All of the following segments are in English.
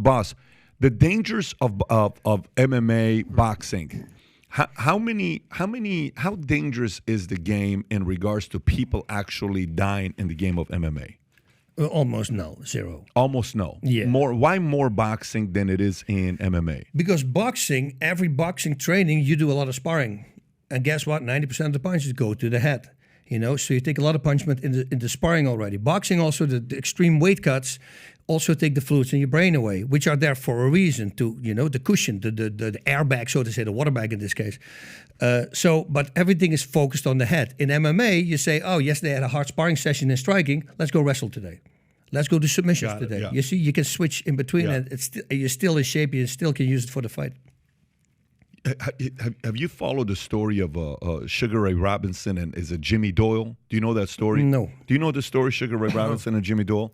boss, the dangers of MMA boxing. How dangerous is the game in regards to people actually dying in the game of MMA? Almost no, zero. Almost no. Yeah. Why more boxing than it is in MMA? Because boxing, every boxing training, you do a lot of sparring, and guess what? 90% of the punches go to the head. So you take a lot of punishment in the sparring already. Boxing also, the extreme weight cuts also take the fluids in your brain away, which are there for a reason, to, the cushion, the airbag, so to say, the water bag in this case. But everything is focused on the head. In MMA, you say, oh, yesterday I had a hard sparring session in striking, let's go wrestle today. Let's go do submissions today. Yeah. You see, you can switch in between, and you're still in shape, you still can use it for the fight. Have you followed the story of Sugar Ray Robinson and is it Jimmy Doyle? Do you know that story? No. Do you know the story, Sugar Ray Robinson and Jimmy Doyle?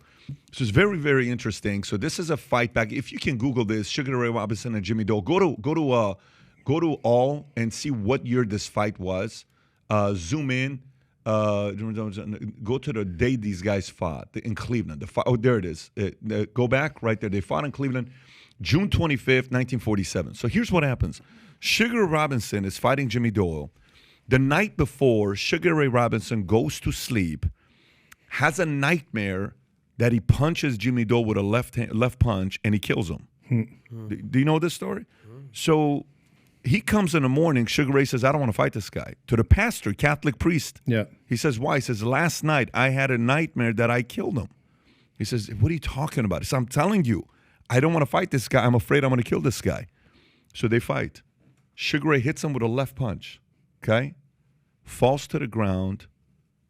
So it's very, very interesting. So this is a fight back. If you can Google this, Sugar Ray Robinson and Jimmy Doyle, go to all and see what year this fight was. Zoom in. Go to the day these guys fought in Cleveland. There it is. Go back right there. They fought in Cleveland, June 25th, 1947. So here's what happens. Sugar Ray Robinson is fighting Jimmy Doyle. The night before, Sugar Ray Robinson goes to sleep, has a nightmare that he punches Jimmy Doyle with a left punch, and he kills him. Do you know this story? So he comes in the morning. Sugar Ray says, I don't want to fight this guy. To the pastor, Catholic priest. Yeah. He says, why? He says, last night I had a nightmare that I killed him. He says, what are you talking about? He says, I'm telling you, I don't want to fight this guy. I'm afraid I'm going to kill this guy. So they fight. Sugar Ray hits him with a left punch, okay? Falls to the ground,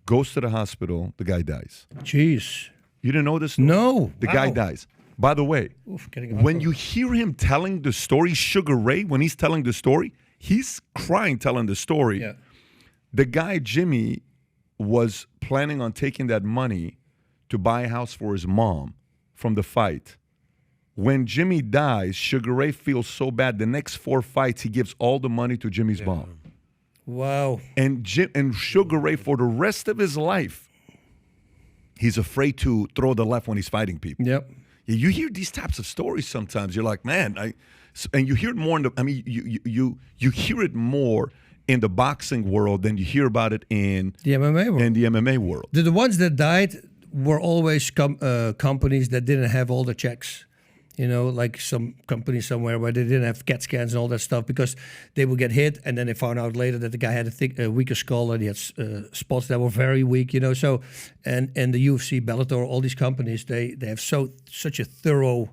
goes to the hospital, the guy dies. Jeez. You didn't know this story? No. The guy dies. By the way, when you hear him telling the story, Sugar Ray, when he's telling the story, he's crying telling the story. Yeah. The guy, Jimmy, was planning on taking that money to buy a house for his mom from the fight. When Jimmy dies, Sugar Ray feels so bad. The next 4 fights, he gives all the money to Jimmy's mom. Wow. And Sugar Ray, for the rest of his life, he's afraid to throw the left when he's fighting people. Yep. You hear these types of stories sometimes. You're like, man, and you hear it more in you hear it more in the boxing world than you hear about it in the MMA world. In the MMA world. The ones that died were always companies that didn't have all the checks. Like some company somewhere where they didn't have CAT scans and all that stuff, because they would get hit and then they found out later that the guy had a weaker skull and he had spots that were very weak, So, and the UFC, Bellator, all these companies, they have such a thorough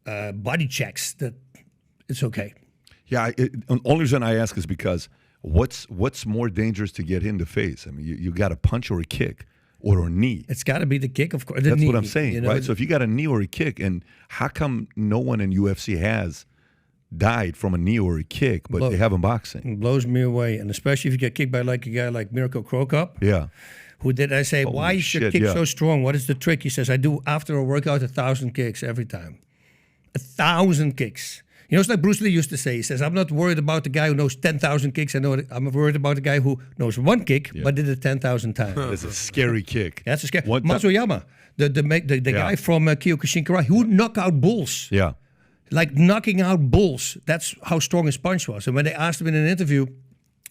body checks that it's okay. Yeah, the only reason I ask is because what's more dangerous to get hit in the face? I mean, you got a punch or a kick. Or a knee. It's got to be the kick, of course. That's what I'm saying, right? So if you got a knee or a kick, and how come no one in UFC has died from a knee or a kick, but they have in boxing? It blows me away, and especially if you get kicked by like a guy like Mirko Cro Cop. Yeah. I say, holy why is your kick so strong? What is the trick? He says, I do after a workout 1,000 kicks every time. 1,000 kicks. It's like Bruce Lee used to say. He says, I'm not worried about the guy who knows 10,000 kicks. I'm worried about the guy who knows 1 kick, but did it 10,000 times. It's a scary kick. That's a scary. Matsuoyama, the guy from Kyokushin Karate, who would knock out bulls. Yeah. Like knocking out bulls. That's how strong his punch was. And when they asked him in an interview,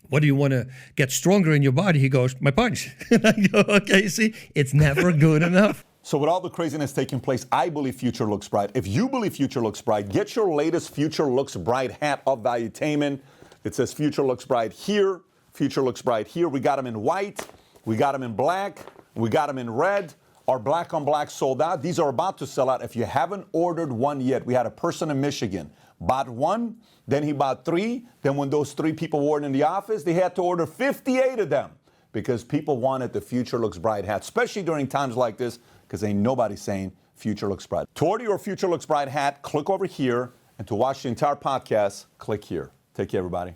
what do you want to get stronger in your body? He goes, my punch. And I go, okay, you see, it's never good enough. So with all the craziness taking place, I believe future looks bright. If you believe future looks bright, get your latest Future Looks Bright hat of Valuetainment. It says Future Looks Bright here, Future Looks Bright here. We got them in white, we got them in black, we got them in red. Our black on black sold out. These are about to sell out. If you haven't ordered one yet, we had a person in Michigan, bought 1, then he bought 3. Then when those 3 people weren't in the office, they had to order 58 of them because people wanted the Future Looks Bright hat, especially during times like this, because ain't nobody saying Future Looks Bright. To order your Future Looks Bright hat, click over here. And to watch the entire podcast, click here. Take care, everybody.